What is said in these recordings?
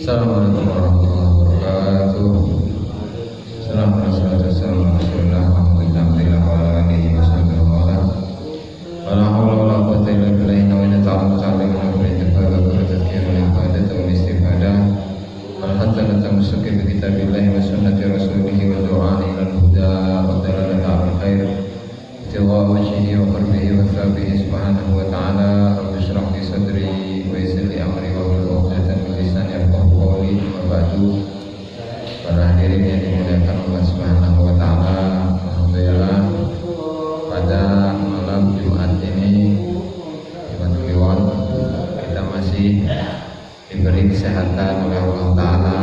Assalamualaikum warahmatullahi wabarakatuh. Assalamualaikum warahmatullahi Para hadirin yang dimuliakan Allah Subhanahu wa taala, alhamdulillah pada malam Jumat ini Jumat Kliwon kita masih diberi kesehatan oleh Allah taala,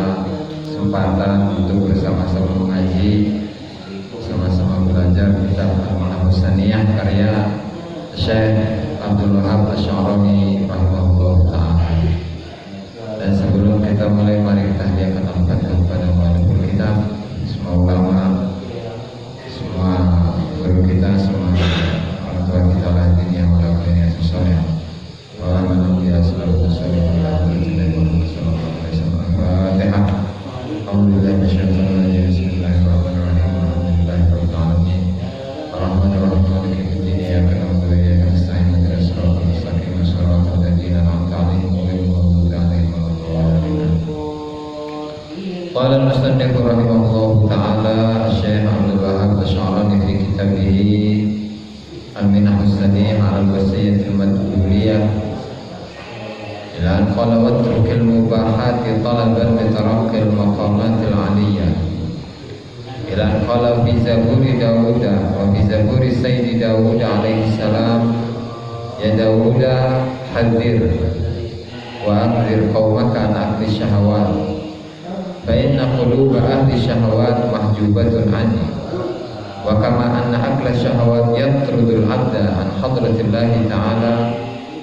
kesempatan untuk bersama-sama mengaji, sama-sama belajar kitab Al-Minhahus Tsaniyah karya Syekh Abdul Wahab Asy'arani rahimahullah taala. Dan sebelum kita mulai, mari kita hadiahkan al-Fatihah kepada mualliful kitab, semua ulama, semua guru kita, semua orang tua kita lah dunia maupun dunia sosial. Wa alhamdulillah sallallahu alaihi wasallam. Al-Fatihah. Alhamdulillah masyaallah ya bismillahirrahmanirrahim. Alhamdulillahirabbil alamin. Arrahmanir rahim maliki yaumiddin. Iyyaka na'budu wa iyyaka nasta'in. Ihdinas siratal mustaqim. Shiratal ladzina an'amta 'alaihim ghairil maghdubi 'alaihim waladdallin. Qala al-musannif rahimahullahu ta'ala Syekh Abdul Wahab Asy'arani fi kitabih Al-Minhahus Tsaniyah 'ala al-wasiyyah al-madhuriyah ila an qala watrukil mubahati talaban bi taraqqil maqamatil 'aliyyah ila an qala fi zaburi Dawud wa fi zaburi Sayyidi Dawud alaihi salam ya Dawud hadir wa anzir qaumaka an akli syahawat fa inna quluba ahli syahawat mahjubatun anni wa kama anna akla syahawat yatrudul abda an hadratillahi ta'ala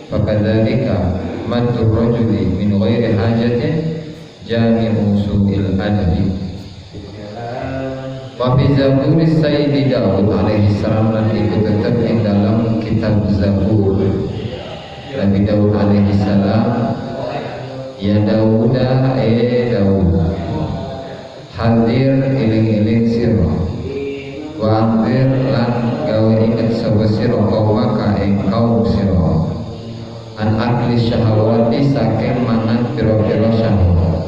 fakadzalika maddur rajuli min ghairi hajatin jami'u su'il adabi. Wa fi zaburi Sayyidi Dawud alaihi salam lan itu tetap di dalam kitab Zabur Nabi Dawud alaihi salam ya Dawuda Dawud hadir iling-iling sira wa anzir lan gawe inget sapa sira kaumaka ing kaum sira an akli syahawati saking mangan pira-pira syahwat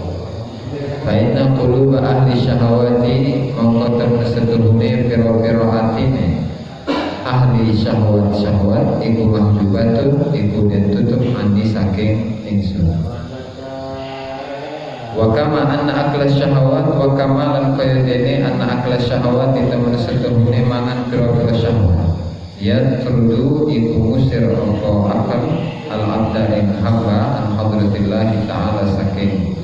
fa inna quluba ahli syahawati mongko temne setuhune pira-pira atine ahli syahwat iku mahjubatun iku den tutup andi saking ingsun. Wa kama anna akla syahawat wa kama lan kaya dene anna akla syahawat ditemen setuhune mangan pira-pira syahwat ya trudu iku musir apa akal al-abda ing hamba an hadratillahi ta'ala saking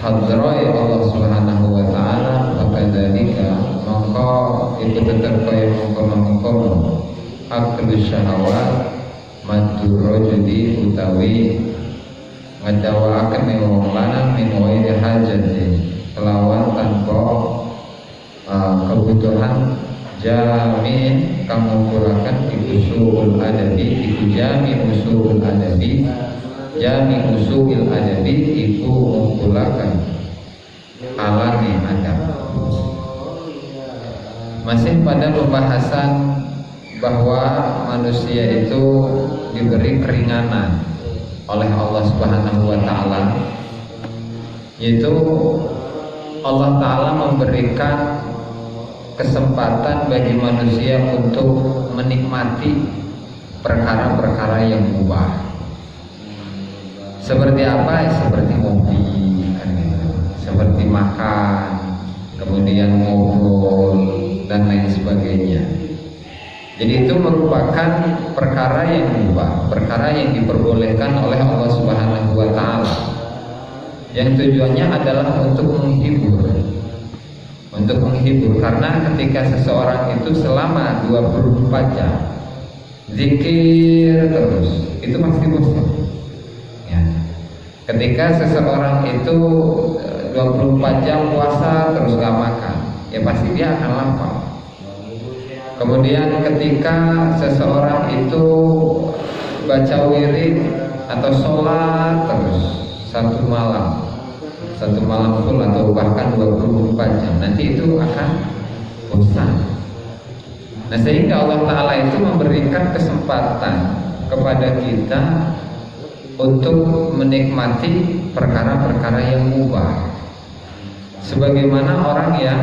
hadrai Allah Subhanahu wa ta'ala fakadzalika maka itu tetap kaya mengkono aklu syahawat maddur rajuli utawi ngadawaken wong lanang min ghairi hajatin kelawan tanpa kebutuhan jamin kamu kurakan iku suul adabi iku jami usul adabi jami usul adabi iku mengkulakan alami adab. Masih pada pembahasan bahwa manusia itu diberi keringanan oleh Allah Subhanahu wa taala, yaitu Allah taala memberikan kesempatan bagi manusia untuk menikmati perkara-perkara yang mubah. Seperti apa? Seperti ngopi, seperti makan, kemudian ngobrol dan lain sebagainya. Jadi itu merupakan perkara yang mubah, perkara yang diperbolehkan oleh Allah Subhanahu wa taala. Yang tujuannya adalah untuk menghibur. Untuk menghibur, karena ketika seseorang itu selama 24 jam zikir terus, itu pasti bosan. Ya. Ketika seseorang itu 24 jam puasa terus gak makan, ya pasti dia akan lapar. Kemudian ketika seseorang itu baca wirid atau sholat terus satu malam full atau bahkan 24 jam, nanti itu akan bosan. Nah, sehingga Allah Ta'ala itu memberikan kesempatan kepada kita untuk menikmati perkara-perkara yang mubah. Sebagaimana orang yang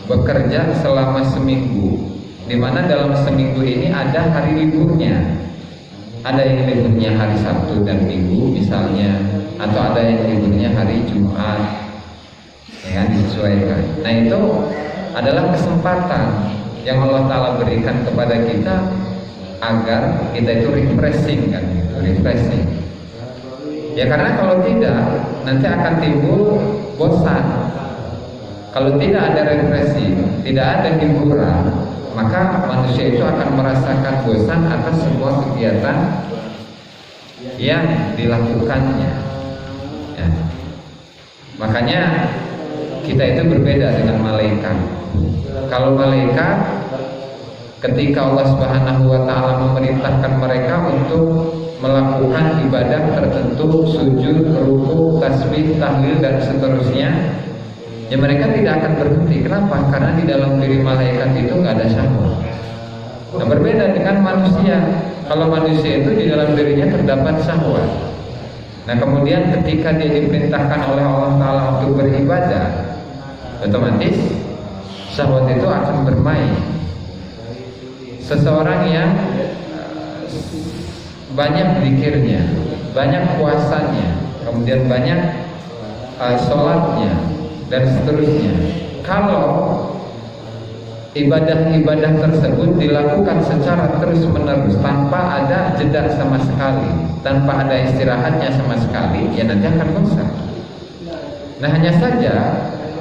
bekerja selama seminggu, di mana dalam seminggu ini ada hari liburnya. Ada yang liburnya hari Sabtu dan Minggu misalnya, atau ada yang liburnya hari Jumat, ya, disesuaikan. Nah, itu adalah kesempatan yang Allah Ta'ala berikan kepada kita agar kita itu refreshing, kan, gitu, refreshing. Ya, karena kalau tidak nanti akan timbul bosan. Kalau tidak ada refreshing, tidak ada hiburan, maka manusia itu akan merasakan bosan atas semua kegiatan yang dilakukannya. Ya. Makanya kita itu berbeda dengan malaikat. Kalau malaikat, ketika Allah Subhanahu wa Ta'ala memerintahkan mereka untuk melakukan ibadah tertentu, sujud, ruku, tasbih, tahlil dan seterusnya, ya mereka tidak akan berhenti. Kenapa? Karena di dalam diri malaikat itu nggak ada syahwat. Nah, berbeda dengan manusia. Kalau manusia itu di dalam dirinya terdapat syahwat. Nah, kemudian ketika dia diperintahkan oleh Allah Ta'ala untuk beribadah, otomatis syahwat itu akan bermain. Seseorang yang banyak zikirnya, banyak puasanya, kemudian banyak sholatnya dan seterusnya, kalau ibadah-ibadah tersebut dilakukan secara terus-menerus tanpa ada jeda sama sekali, tanpa ada istirahatnya sama sekali, ya nanti akan bosan. Nah, hanya saja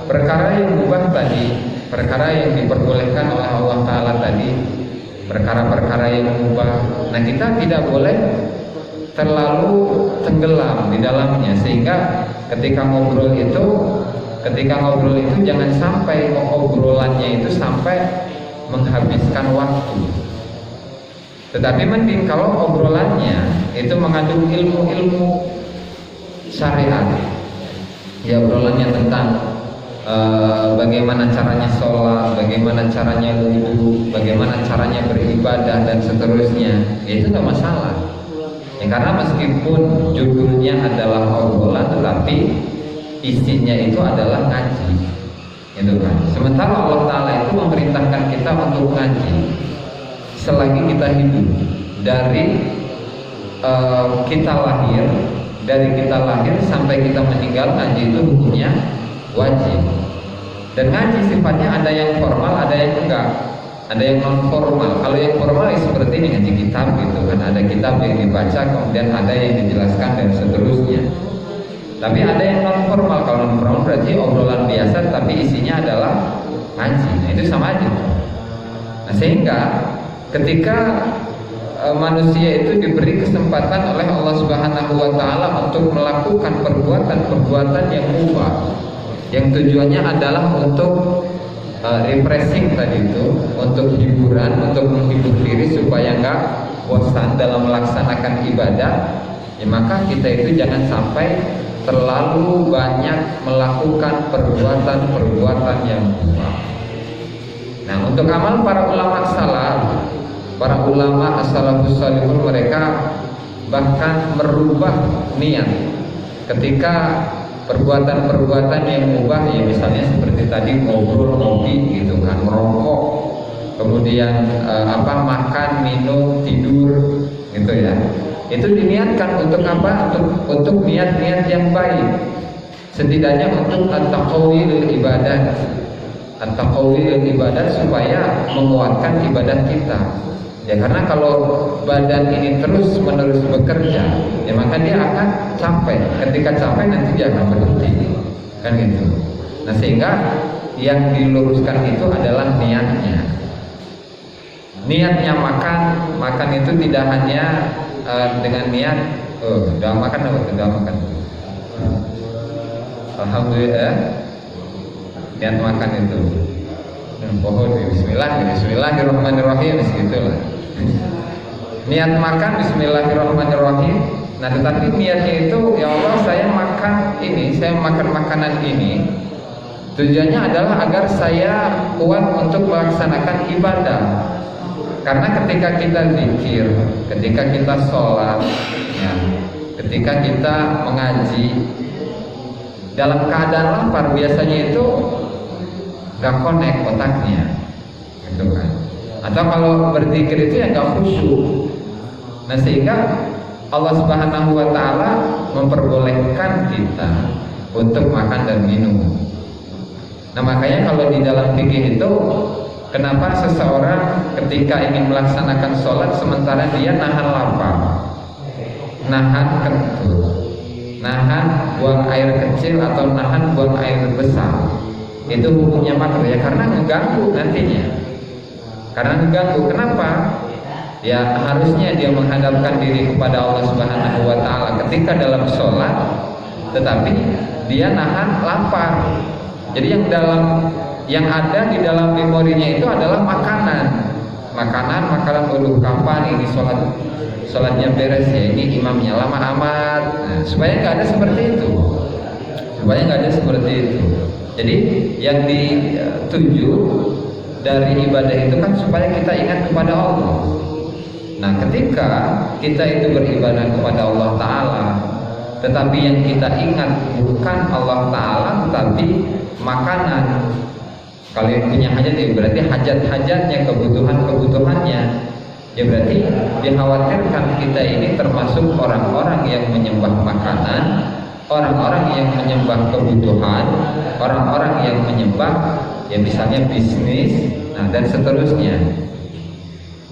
perkara yang mubah tadi, perkara yang diperbolehkan oleh Allah Ta'ala tadi, perkara-perkara yang mubah, nah kita tidak boleh terlalu tenggelam di dalamnya, sehingga ketika ngobrol itu jangan sampai obrolannya itu sampai menghabiskan waktu. Tetapi mending kalau obrolannya itu mengandung ilmu-ilmu syariat, ya obrolannya tentang bagaimana caranya sholat, bagaimana caranya wudhu, bagaimana caranya beribadah dan seterusnya, ya itu nggak masalah. Ya, karena meskipun judulnya adalah obrolan, tetapi isinya itu adalah ngaji, gitu kan. Sementara Allah Ta'ala itu memerintahkan kita untuk ngaji selagi kita hidup. Dari kita lahir sampai kita meninggal, ngaji itu hukumnya wajib. Dan ngaji sifatnya ada yang formal, ada yang enggak, ada yang non formal. Kalau yang formal ya seperti ini, ngaji kitab gitu kan, ada kitab yang dibaca, kemudian ada yang dijelaskan dan seterusnya. Tapi ada yang non formal. Kalau non formal berarti obrolan biasa tapi isinya adalah ngaji. Nah, itu sama aja. Nah, sehingga ketika manusia itu diberi kesempatan oleh Allah Subhanahu wa Ta'ala untuk melakukan perbuatan-perbuatan yang mubah, yang tujuannya adalah untuk refreshing tadi itu, untuk hiburan, untuk menghibur diri supaya nggak bosan dalam melaksanakan ibadah, ya maka kita itu jangan sampai terlalu banyak melakukan perbuatan-perbuatan yang mubah. Nah, untuk amal para ulama salaf, para ulama as-salafus salihun, mereka bahkan merubah niat ketika perbuatan-perbuatan yang mubah, ya misalnya seperti tadi ngobrol, ngopi gitu kan, merokok, kemudian makan, minum, tidur gitu ya. Itu diniatkan untuk apa? Untuk niat-niat yang baik. Setidaknya untuk at-taqwi lil ibadah. At-taqwi lil ibadah supaya menguatkan ibadah kita. Ya, karena kalau badan ini terus-menerus bekerja, ya maka dia akan capek. Ketika capek nanti dia akan berhenti, kan gitu. Nah, sehingga yang diluruskan itu adalah niatnya. Niatnya makan itu tidak hanya dengan niat udah makan. Alhamdulillah, niat makan itu pohon bismillahirrahmanirrahim, segitulah. Niat makan bismillahirrahmanirrahim. Nah, tetapi niatnya itu, ya Allah, saya makan ini, saya makan makanan ini, tujuannya adalah agar saya kuat untuk melaksanakan ibadah. Karena ketika kita zikir, ketika kita sholat, ya, ketika kita mengaji, dalam keadaan lapar biasanya itu gak connect otaknya, gitu kan? Atau kalau berzikir itu ya gak khusyuk. Nah, sehingga Allah Subhanahu wa Ta'ala memperbolehkan kita untuk makan dan minum. Nah, makanya kalau di dalam fikih itu, kenapa seseorang ketika ingin melaksanakan sholat sementara dia nahan lapar, nahan kentut, nahan buang air kecil atau nahan buang air besar, itu hukumnya makruh ya, karena mengganggu nantinya. Karena mengganggu, kenapa? Ya harusnya dia menghadapkan diri kepada Allah Subhanahu wa Ta'ala ketika dalam sholat, tetapi dia nahan lapar. Jadi yang ada di dalam memorinya itu adalah makanan. Makanan dulu, kapan ini sholatnya beres ya, ini imamnya lama amat. Nah, supaya nggak ada seperti itu. Jadi yang dituju dari ibadah itu kan supaya kita ingat kepada Allah. Nah, ketika kita itu beribadah kepada Allah Ta'ala, tetapi yang kita ingat bukan Allah Ta'ala, tetapi makanan. Kalau yang punya hajat ya berarti hajat-hajatnya, kebutuhannya. Ya berarti dikhawatirkan kita ini termasuk orang-orang yang menyembah makanan, orang-orang yang menyembah kebutuhan, orang-orang yang menyembah ya misalnya bisnis, nah dan seterusnya.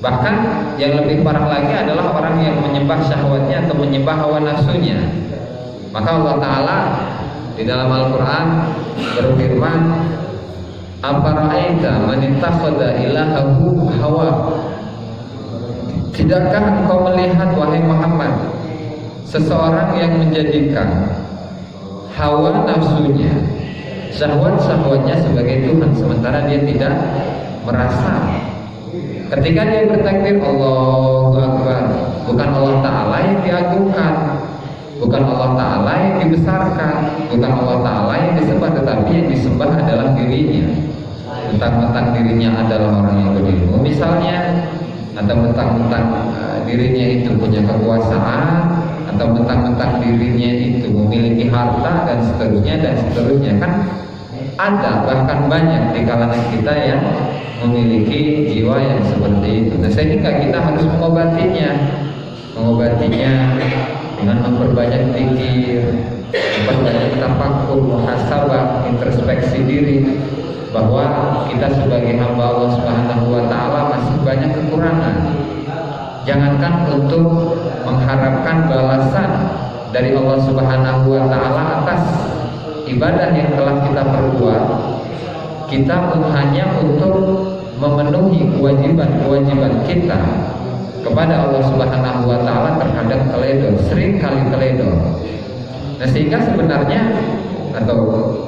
Bahkan yang lebih parah lagi adalah orang yang menyembah syahwatnya atau menyembah hawa nafsunya. Maka Allah Ta'ala di dalam Al-Quran berfirman, "Afara'aita man ittakhadha ilahahu hawa." Tidakkah engkau melihat wahai Muhammad seseorang yang menjadikan hawa nafsunya, syahwat-syahwatnya sebagai Tuhan, sementara dia tidak merasa. Ketika dia bertakbir Allahu Akbar, bukan Allah Ta'ala yang diagungkan, bukan Allah Ta'ala yang dibesarkan, bukan Allah Ta'ala yang disembah, tetapi yang disembah adalah dirinya. Mentang-mentang dirinya adalah orang yang berilmu misalnya, atau mentang-mentang dirinya itu punya kekuasaan, atau mentang-mentang dirinya itu memiliki harta dan seterusnya kan ada, bahkan banyak di kalangan kita yang memiliki jiwa yang seperti itu. Nah, sehingga kita harus mengobatinya dengan memperbanyak zikir, memperbanyak tafakkur, muhasabah, introspeksi diri, bahwa kita sebagai hamba Allah Subhanahu wa Ta'ala masih banyak kekurangan. Jangankan untuk mengharapkan balasan dari Allah Subhanahu wa Ta'ala atas ibadah yang telah kita perbuat, kita pun hanya untuk memenuhi kewajiban kita kepada Allah Subhanahu wa Ta'ala terkadang teledor, sering kali teledor. Nah, sehingga sebenarnya atau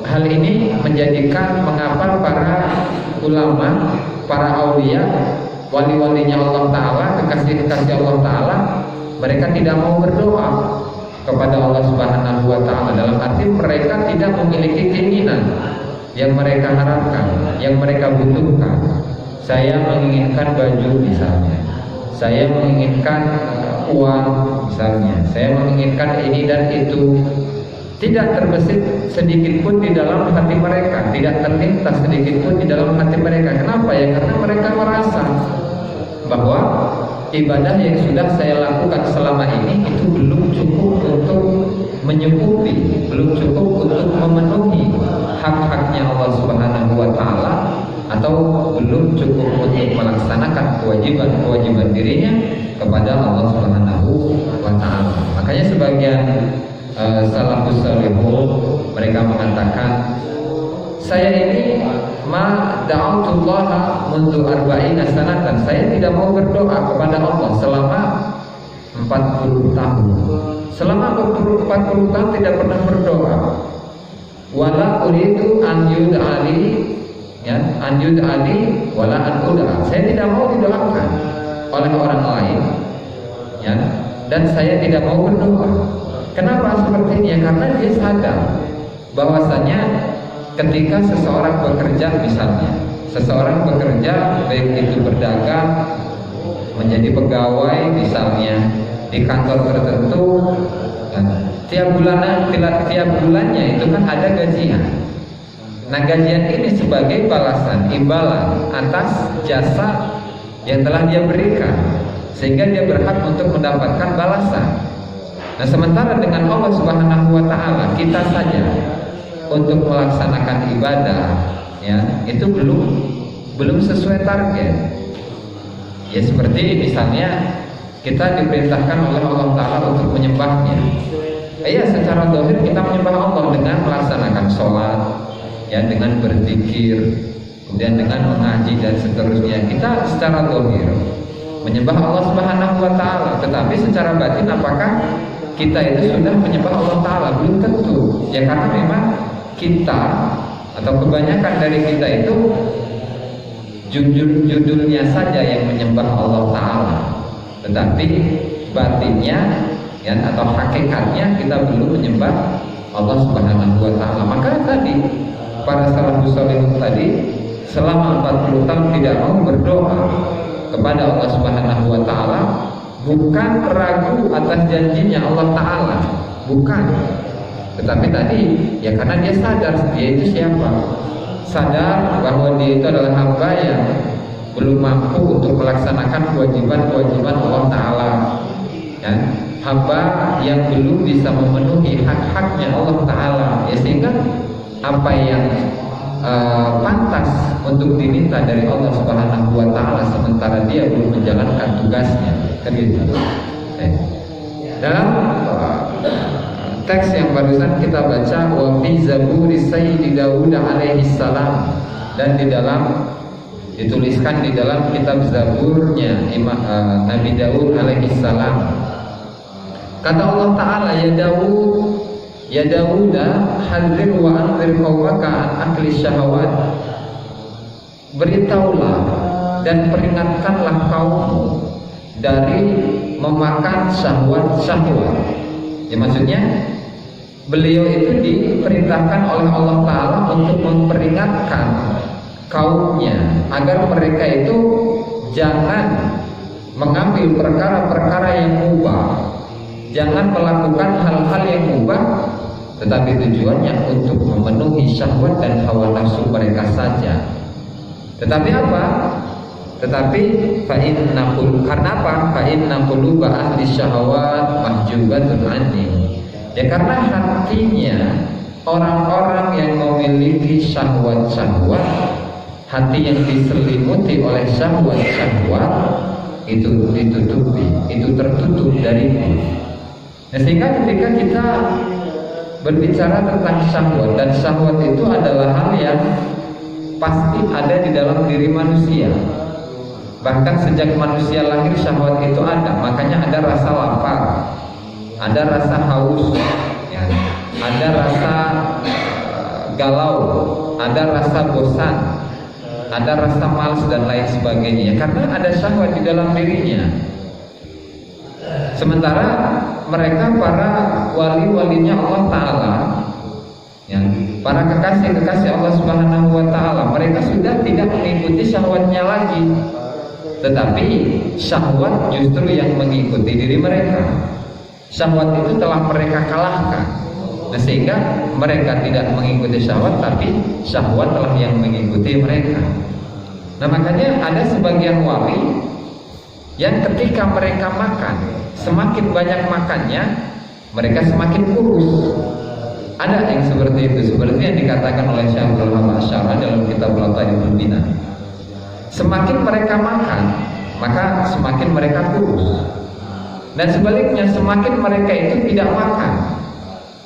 hal ini menjadikan mengapa para ulama, para aulia, wali-walinya Allah Ta'ala, kekasih-kekasih Allah Ta'ala, mereka tidak mau berdoa kepada Allah Subhanahu wa Ta'ala, dalam arti mereka tidak memiliki keinginan yang mereka harapkan, yang mereka butuhkan. Saya menginginkan baju misalnya, saya menginginkan uang misalnya, saya menginginkan ini dan itu. Tidak terbesit sedikit pun di dalam hati mereka, tidak terlintas sedikit pun di dalam hati mereka. Kenapa ya? Karena mereka merasa bahwa ibadah yang sudah saya lakukan selama ini itu belum cukup untuk menyukupi, belum cukup untuk memenuhi hak-haknya Allah Subhanahu wa Ta'ala, atau belum cukup untuk melaksanakan kewajiban dirinya kepada Allah Subhanahu wa Ta'ala. Makanya sebagian salafus salihun mereka mengatakan, saya ini da'autullaha mundu arba'ina sanatan, saya tidak mau berdoa kepada Allah selama 40 tahun. Selama 40 tahun tidak pernah berdoa. Wala uridu an yud'ali, ya, an yud'ali wala an ud'a. Saya tidak mau didoakan oleh orang lain, ya. dan saya tidak mau berdoa. Kenapa seperti ini? Ya, karena dia sadar bahwasanya ketika seseorang bekerja, misalnya seseorang bekerja, baik itu berdagang, menjadi pegawai misalnya di kantor tertentu, tiap bulannya itu kan ada gajian. Nah, gajian ini sebagai balasan, imbalan atas jasa yang telah dia berikan, sehingga dia berhak untuk mendapatkan balasan. Nah, sementara dengan Allah Subhanahu wa taala, kita saja untuk melaksanakan ibadah, ya, itu belum sesuai target. Ya, seperti misalnya kita diperintahkan oleh Allah taala untuk menyembahnya. Ya, secara zahir kita menyembah Allah dengan melaksanakan sholat, ya, dengan berzikir, kemudian dengan mengaji dan seterusnya. Kita secara zahir menyembah Allah Subhanahu wa taala, tetapi secara batin apakah kita itu sudah menyembah Allah taala? Belum tentu. Ya, karena memang kita atau kebanyakan dari kita itu judulnya saja yang menyembah Allah taala, tetapi batinnya, ya, atau hakikatnya kita belum menyembah Allah Subhanahu wa taala. Maka tadi para salafus salihun tadi selama 40 tahun tidak mau berdoa kepada Allah Subhanahu wa taala, bukan ragu atas janjinya Allah taala, bukan. Tetapi tadi ya karena dia sadar dia itu siapa, sadar bahwa dia itu adalah hamba yang belum mampu untuk melaksanakan kewajiban-kewajiban Allah taala, ya, hamba yang belum bisa memenuhi hak-haknya Allah taala, ya, sehingga apa yang pantas untuk diminta dari Allah Subhanahu wa taala sementara dia belum menjalankan tugasnya, kan gitu. Dalam teks yang barusan kita baca, wa fi zaburi sayyidi Daud alaihi salam, dan di dalam dituliskan di dalam kitab Zaburnya Nabi Daud alaihi salam, kata Allah taala, ya Daud hadir wa anzir qaumaka an akli syahawat, beritahulah dan peringatkanlah kaummu dari memakan syahwat-syahwat. Ya, maksudnya beliau itu diperintahkan oleh Allah taala untuk memperingatkan kaumnya agar mereka itu jangan mengambil perkara-perkara yang mubah, jangan melakukan hal-hal yang mubah, tetapi tujuannya untuk memenuhi syahwat dan hawa nafsu mereka saja. Tetapi apa? Tetapi karena apa? Fa inna quluba ahli syahawat mahjubatun anni. Ya, karena hatinya orang-orang yang memiliki syahwat-syahwat, hati yang diselimuti oleh syahwat-syahwat itu ditutupi, itu tertutup dariku. Nah, sehingga ketika kita berbicara tentang syahwat, dan syahwat itu adalah hal yang pasti ada di dalam diri manusia. Bahkan sejak manusia lahir syahwat itu ada. Makanya ada rasa lapar, ada rasa haus, ya, ada rasa galau, ada rasa bosan, ada rasa malas dan lain sebagainya. Karena ada syahwat di dalam dirinya. Sementara mereka para wali-walinya Allah taala, ya, para kekasih-kekasih Allah Subhanahu wa taala, mereka sudah tidak mengikuti syahwatnya lagi, tetapi syahwat justru yang mengikuti diri mereka. Syahwat itu telah mereka kalahkan. Nah, sehingga mereka tidak mengikuti syahwat, tapi syahwat telah yang mengikuti mereka. Nah, makanya ada sebagian wali yang ketika mereka makan, semakin banyak makannya, mereka semakin kurus. Ada yang seperti itu, seperti yang dikatakan oleh Syekh Abdul Wahab Asy'ari dalam kitab Lataiful Bina. Semakin mereka makan, maka semakin mereka kurus. Dan sebaliknya, semakin mereka itu tidak makan,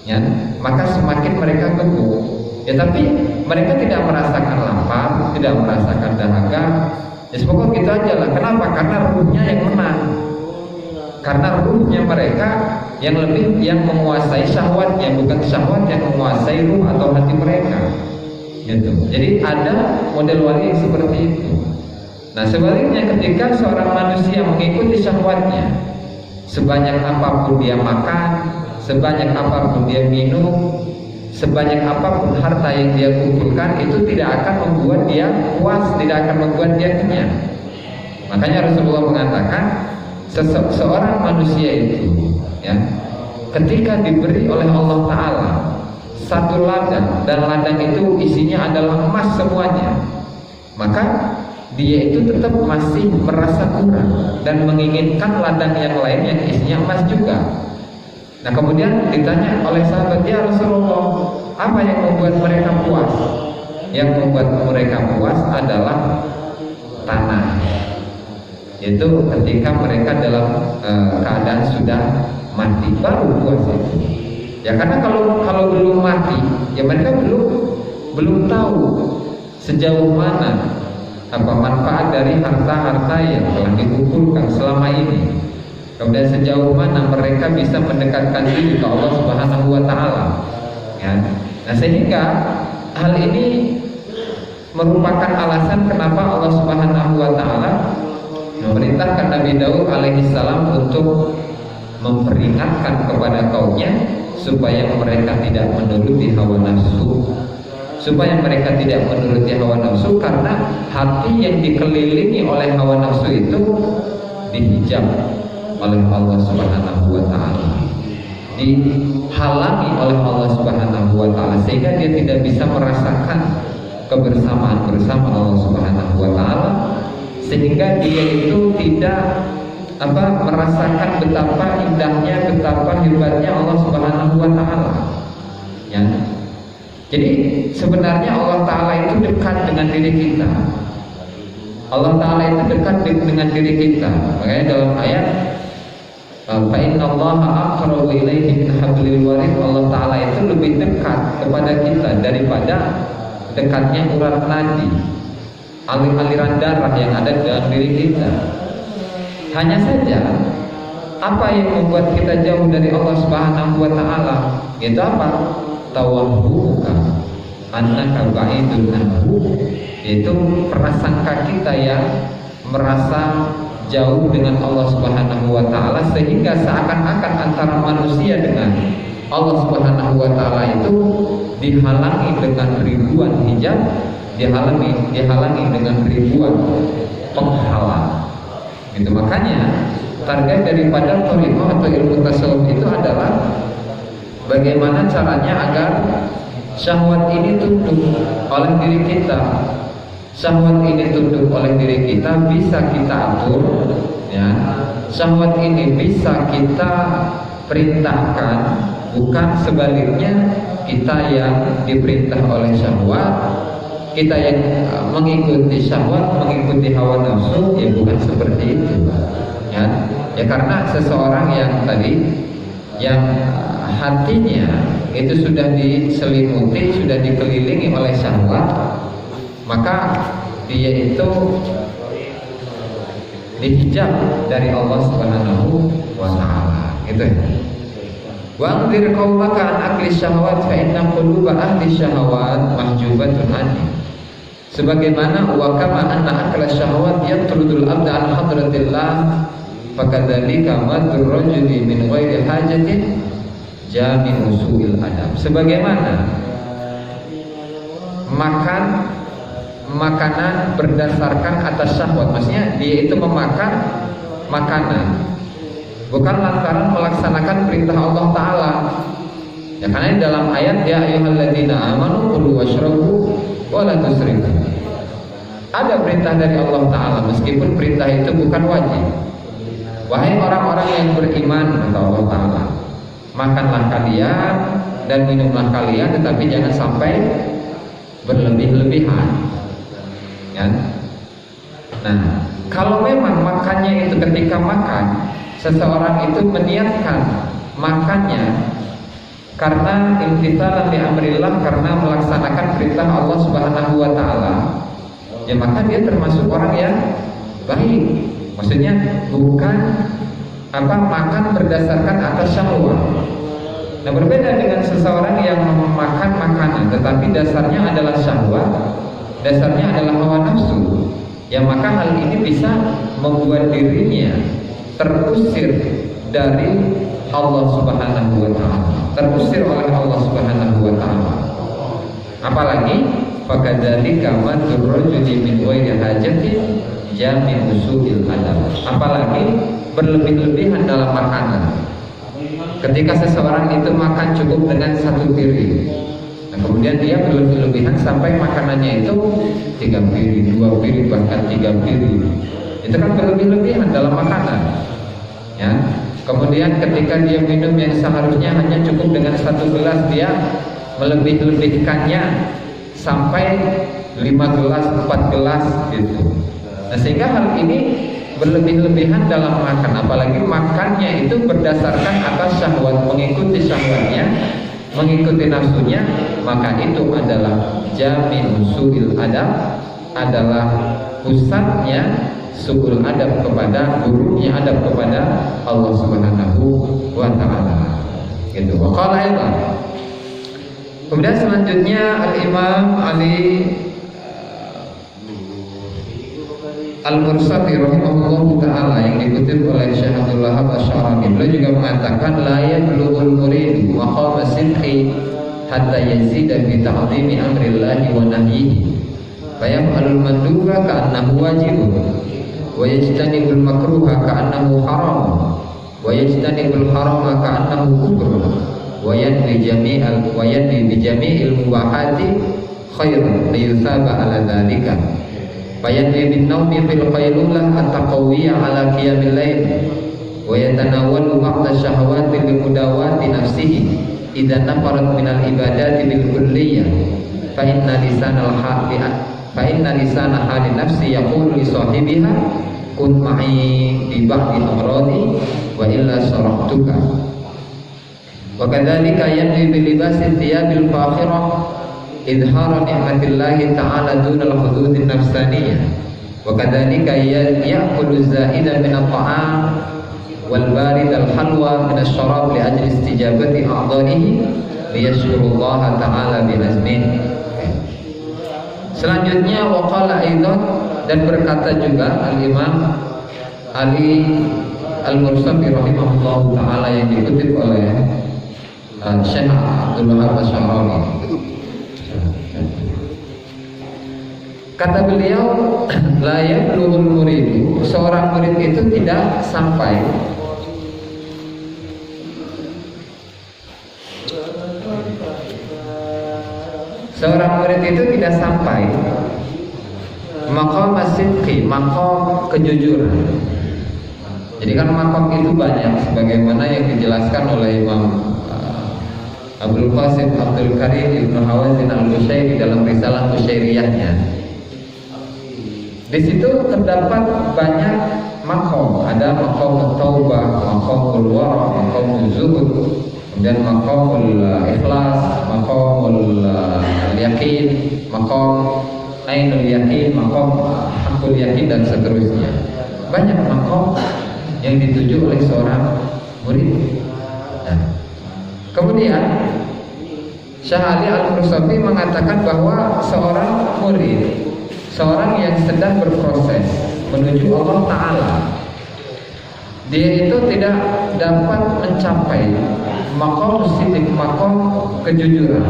ya, maka semakin mereka gemuk. Ya, tapi mereka tidak merasakan lapar, tidak merasakan dahaga. Ya, semoga gitu aja lah. Kenapa? Karena ruhnya yang menang. Karena ruhnya mereka yang menguasai syahwatnya, bukan syahwat yang menguasai ruh atau hati mereka. Gitu. Jadi ada model wali yang seperti itu. Nah, sebaliknya ketika seorang manusia mengikuti syahwatnya, sebanyak apapun dia makan, sebanyak apapun dia minum, sebanyak apapun harta yang dia kumpulkan, itu tidak akan membuat dia puas, tidak akan membuat dia kenyang. Makanya Rasulullah mengatakan seorang manusia itu ya, ketika diberi oleh Allah Ta'ala satu ladang, dan ladang itu isinya adalah emas semuanya, maka dia itu tetap masih merasa kurang dan menginginkan ladang yang lain yang isinya emas juga. Nah kemudian ditanya oleh sahabat, ya Rasulullah, apa yang membuat mereka puas? Yang membuat mereka puas adalah tanah. Itu ketika mereka dalam keadaan sudah mati, baru puas itu. Ya karena kalau belum mati, ya mereka belum tahu sejauh mana manfaat dari harta-harta yang telah dikumpulkan selama ini. Kemudian sejauh mana mereka bisa mendekatkan diri ke Allah Subhanahu wa Ta'ala ya. Nah sehingga hal ini merupakan alasan kenapa Allah Subhanahu wa Ta'ala memerintahkan Nabi Daud alaihissalam untuk memperingatkan kepada kaumnya supaya mereka tidak menuruti hawa nafsu, supaya mereka tidak menuruti hawa nafsu, karena hati yang dikelilingi oleh hawa nafsu itu dihijab oleh Allah Subhanahu wa Ta'ala, dihalangi oleh Allah Subhanahu wa Ta'ala, sehingga dia tidak bisa merasakan kebersamaan bersama Allah Subhanahu wa Ta'ala, sehingga dia itu tidak merasakan betapa indahnya, betapa hebatnya Allah Subhanahu wa Ta'ala ya. Jadi sebenarnya Allah Ta'ala itu dekat dengan diri kita. Allah Ta'ala itu dekat dengan diri kita. Makanya dalam ayat fa innallaha aqrabu ilaihi min hablil warid, Allah Ta'ala itu lebih dekat kepada kita daripada dekatnya urat nadi, aliran darah yang ada dalam diri kita. Hanya saja apa yang membuat kita jauh dari Allah Subhanahu wa Ta'ala itu apa? Tawahhuka annaka ba'idun anhu, yaitu prasangka kita yang merasa jauh dengan Allah Subhanahu wa Ta'ala, sehingga seakan-akan antara manusia dengan Allah Subhanahu wa Ta'ala itu dihalangi dengan ribuan hijab, dihalangi dengan ribuan penghalang. Itu makanya target daripada thariqah atau ilmu tasawuf itu adalah bagaimana caranya agar syahwat ini tunduk oleh diri kita. Syahwat ini tunduk oleh diri kita, bisa kita atur ya. Syahwat ini bisa kita perintahkan, bukan sebaliknya kita yang diperintah oleh syahwat, kita yang mengikuti syahwat, mengikuti hawa nafsu, ya bukan seperti itu ya. Ya karena seseorang yang tadi yang hatinya itu sudah diselimuti, sudah dikelilingi oleh syahwat, maka dia itu dihijab dari Allah Subhanahu wa Ta'ala gitu ya. Wa anzir qaumaka an akli syahawat fa inna quluba ahli syahawat mahjubatun anhu. Sebagaimana wa kama anna akla syahawat yatrudul abda an hadratillah, fakadzalika madur rajuli min ghairi hajatin jami'u su'il adab. Sebagaimana makanan berdasarkan atas syahwat, maksudnya dia itu memakan makanan bukan lantaran melaksanakan perintah Allah Ta'ala ya, karena di dalam ayat ya ayyuhalladzina amanu kulu washrabu wa la tusrifu, ada perintah dari Allah Ta'ala meskipun perintah itu bukan wajib. Wahai orang-orang yang beriman, kata Allah Ta'ala, makanlah kalian dan minumlah kalian, tetapi jangan sampai berlebih-lebihan ya. Nah kalau memang makannya itu ketika makan, seseorang itu meniatkan makannya karena imtithalan li amrillah, karena melaksanakan perintah Allah Subhanahu wa Ta'ala, ya maka dia termasuk orang yang baik. Maksudnya bukan makan berdasarkan atas syahwat. Nah berbeda dengan seseorang yang memakan makanan tetapi dasarnya adalah syahwat, dasarnya adalah hawa nafsu, ya maka hal ini bisa membuat dirinya terusir dari Allah Subhanahu wa taala, terusir oleh Allah Subhanahu wa taala. Apalagi fakadzalika madur rajuli min ghairi hajatin jami'u su'il adab. Apalagi berlebih-lebihan dalam makanan. Ketika seseorang itu makan cukup dengan satu piring, nah, kemudian dia berlebih-lebihan sampai makanannya itu 3 piring, 2 piring, bahkan 3 piring. Itu kan berlebih-lebihan dalam makanan. Ya. Kemudian ketika dia minum yang seharusnya hanya cukup dengan 1 gelas, dia melebih-lebihkannya sampai 5 gelas, 4 gelas gitu. Nah, sehingga hal ini berlebih-lebihan dalam makan, apalagi makannya itu berdasarkan atas syahwat, mengikuti syahwatnya, mengikuti nafsunya, maka itu adalah jami'u su'il adab, adalah pusatnya su'ul adab kepada gurunya, adab kepada Allah Subhanahu wa taala. Gitu. Wa qala aidan. Kemudian selanjutnya Al-Imam Ali Al-Mursati rahimahullahu ta'ala yang dikutip oleh Syekh Abdul Wahab Asy-Syarani, beliau juga mengatakan la yablughul muridu maqama sidqi hatta yazida fi ta'zimi amrillahi wa nahyihi fa yaf'alul manduba ka'annahu wajibun wa yajtanibul makruha ka'annahu haram wa yajtanibul harama ka'annahu kufrun wa yanwi bi jami'il mubahati khairan liyusaba ala dzalika fayanwi bin naumi fil qaylulah at-taqawiyya ala qiyamil lail wa yatanawalu maqta syahawati li mudawati nafsihi idza nafarat minal ibadati bil kulliyah fa inna lisana hali nafsi yaqulu li sahibiha kun ma'i bi ba'di amradi wa illa sarahtuka wa kadzalika yanwi bi libasi thiyabil fakhirah idhara ni'matillahi ta'ala dunal hududin nafsaniyah wa kadzalika ya'kulu za'idan min at-ta'am wal barid al-halwa min asy-syarab li ajli istijabati a'dha'ihi liyashkurullaha ta'ala bi azmin. Selanjutnya waqala aidan, dan berkata juga Al-Imam Ali Al-Mursati rahimahullahu ta'ala yang dikutip oleh Syekh Abdul Wahab Asy-Syarani. Kata beliau, la yablughul muridu, seorang murid itu tidak sampai maqam sidqi, maqam kejujuran. Jadi kan maqam itu banyak, sebagaimana yang dijelaskan oleh Imam Abdul Qasim Abdul Karim Ibnu Hawazin Al-Bushairi dalam risalah Bushairiyahnya. Di situ terdapat banyak maqam, ada maqam taubah, maqamul wara, maqamul zuhud, kemudian maqamul ikhlas, maqamul yakin, maqam ainul yakin, maqam haqqul yakin, dan seterusnya. Banyak maqam yang dituju oleh seorang murid. Nah, kemudian Syekh Ali Al-Mursati mengatakan bahwa seorang murid, seorang yang sedang berproses menuju Allah Ta'ala, dia itu tidak dapat mencapai maqam sidq, maqam kejujuran,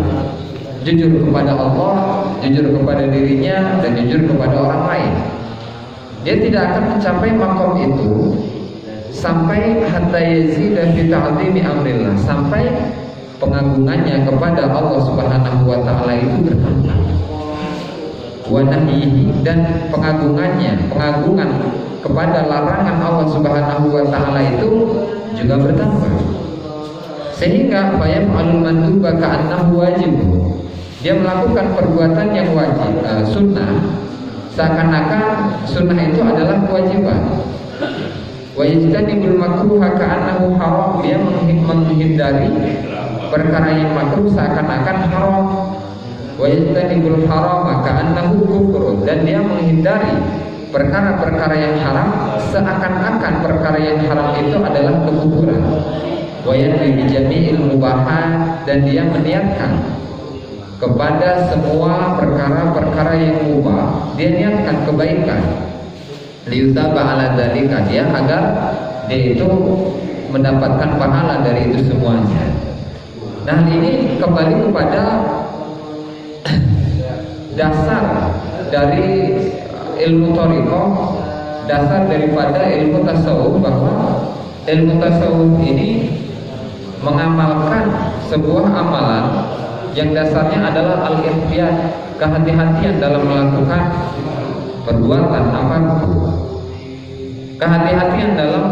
jujur kepada Allah, jujur kepada dirinya, dan jujur kepada orang lain. Dia tidak akan mencapai maqam itu sampai hatta yazida fi ta'zimi amrillah, sampai pengagungannya kepada Allah Subhanahu wa taala itu bertambah, wa nahyihi, dan pengagungan kepada larangan Allah Subhanahu wa taala itu juga bertambah, sehingga fayaf'alul manduba ka'annahu wajib, dia melakukan perbuatan yang wajib, sunnah, seakan-akan sunnah itu adalah kewajiban. Wa yajtanibul makruha ka'annahu haram, dia menghindari perkara yang makruh seakan-akan haram. Wa yajtanibul harama ka'annahu kufrun, dan dia menghindari perkara-perkara yang haram seakan-akan perkara yang haram itu adalah kekufuran. Wa yanwi bi jami'il mubahat, dan dia meniatkan kepada semua perkara-perkara yang mubah, dia niatkan kebaikan. Liyutaba ala dzalika, dia agar dia itu mendapatkan pahala dari itu semuanya. Nah, ini kembali kepada dasar dari ilmu thariqah, dasar daripada ilmu tasawuf, bahwa ilmu tasawuf ini mengamalkan sebuah amalan yang dasarnya adalah al-ihtiyat, kehati-hatian dalam melakukan perbuatan apapun, kehati-hatian dalam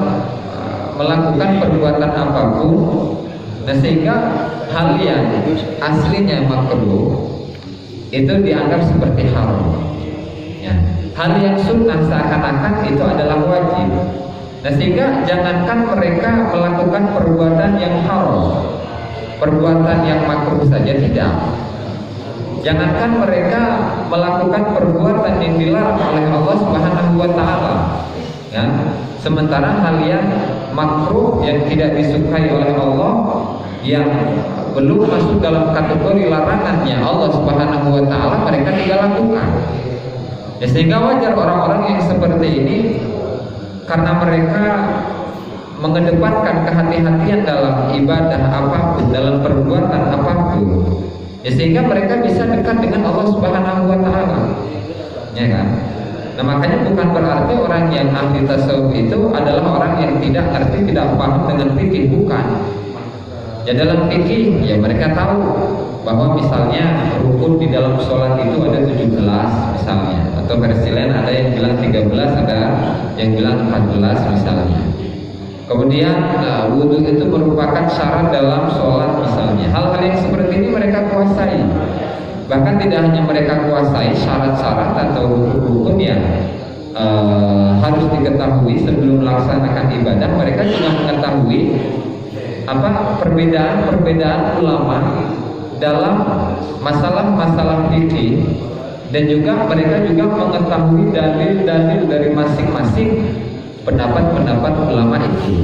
melakukan perbuatan apapun. Nah, sehingga hal yang aslinya makruh itu dianggap seperti haram, ya. Hal yang sunnah seakan-akan itu adalah wajib. Nah, sehingga jangankan mereka melakukan perbuatan yang haram, perbuatan yang makruh saja tidak. Jangankan mereka melakukan perbuatan yang dilarang oleh Allah Subhanahu wa taala, ya. Sementara hal yang makruh yang tidak disukai oleh Allah, yang belum masuk dalam kategori larangannya Allah Subhanahu wa taala, mereka tidak lakukan. Ya, sehingga wajar orang-orang yang seperti ini, karena mereka mengedepankan kehati-hatian dalam ibadah apapun, dalam perbuatan apapun, ya, sehingga mereka bisa dekat dengan Allah Subhanahu wa taala, ya kan? Nah, makanya bukan berarti orang yang ahli tasawuf itu adalah orang yang tidak ngerti, tidak paham dengan fikih, bukan. Ya, dalam fikih ya mereka tahu bahwa misalnya rukun di dalam sholat itu ada 17 misalnya, atau versi lain ada yang bilang 13, ada yang bilang 14 misalnya. Kemudian wudhu itu merupakan syarat dalam sholat misalnya. Hal-hal yang seperti ini mereka kuasai. Bahkan tidak hanya mereka kuasai syarat-syarat atau hukum-hukum yang harus diketahui sebelum melaksanakan ibadah, mereka juga mengetahui apa perbedaan ulama dalam masalah-masalah fikih, dan juga mereka juga mengetahui dalil-dalil dari masing-masing pendapat-pendapat ulama itu.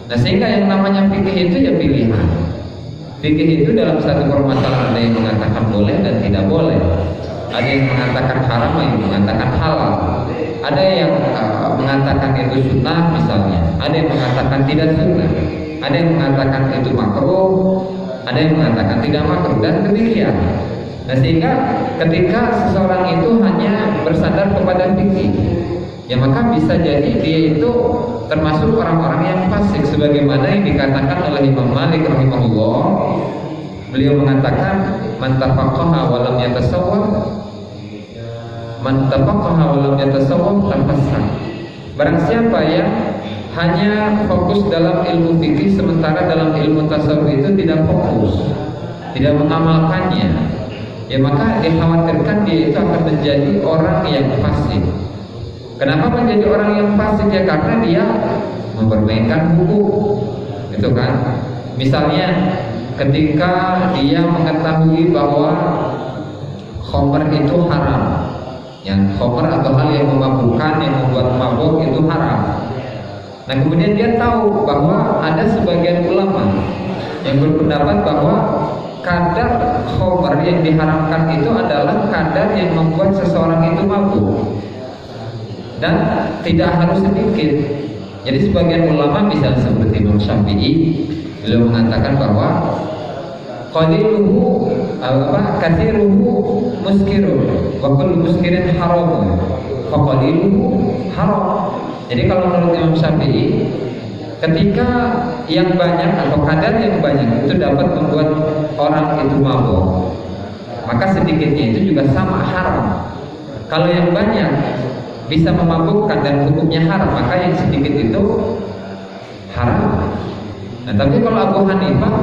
Nah, sehingga yang namanya fikih itu ya pilihan. Fikih itu dalam satu permasalahan ada yang mengatakan boleh dan tidak boleh, ada yang mengatakan haram, ada yang mengatakan halal, ada yang mengatakan itu sunnah misalnya, ada yang mengatakan tidak sunnah, ada yang mengatakan itu makruh, ada yang mengatakan tidak makruh, dan demikian. Nah, sehingga ketika seseorang itu hanya bersandar kepada fikih, ya maka bisa jadi dia itu termasuk orang-orang yang fasik, sebagaimana yang dikatakan oleh Imam Malik rahimahullah. Beliau mengatakan, man tafaqaha wa lam yatasawwaf, man tafaqaha wa lam yatasawwaf tafassah. Barang siapa yang hanya fokus dalam ilmu fikih sementara dalam ilmu tasawuf itu tidak fokus, tidak mengamalkannya, ya maka dikhawatirkan dia itu akan menjadi orang yang fasik. Kenapa menjadi orang yang fasik? Ya karena dia mempermainkan hukum, itu kan. Misalnya ketika dia mengetahui bahwa khamr itu haram, yang khamr atau hal yang memabukkan, yang membuat mabuk itu haram. Nah, kemudian dia tahu bahwa ada sebagian ulama yang berpendapat bahwa kadar khamr yang diharamkan itu adalah kadar yang membuat seseorang itu mabuk, dan tidak harus sedikit. Jadi sebagian ulama misalnya seperti Imam Syafi'i, beliau mengatakan bahwa qaliluhu katsiruhu muskirun wa kullu muskirin haram fa qaliluhu haram. Jadi kalau menurut Imam Syafi'i, ketika yang banyak atau kadar yang banyak itu dapat membuat orang itu mabuk, maka sedikitnya itu juga sama haram. Kalau yang banyak bisa memabukkan dan hukumnya haram, maka yang sedikit itu haram. Nah, tapi kalau Abu Hanifah,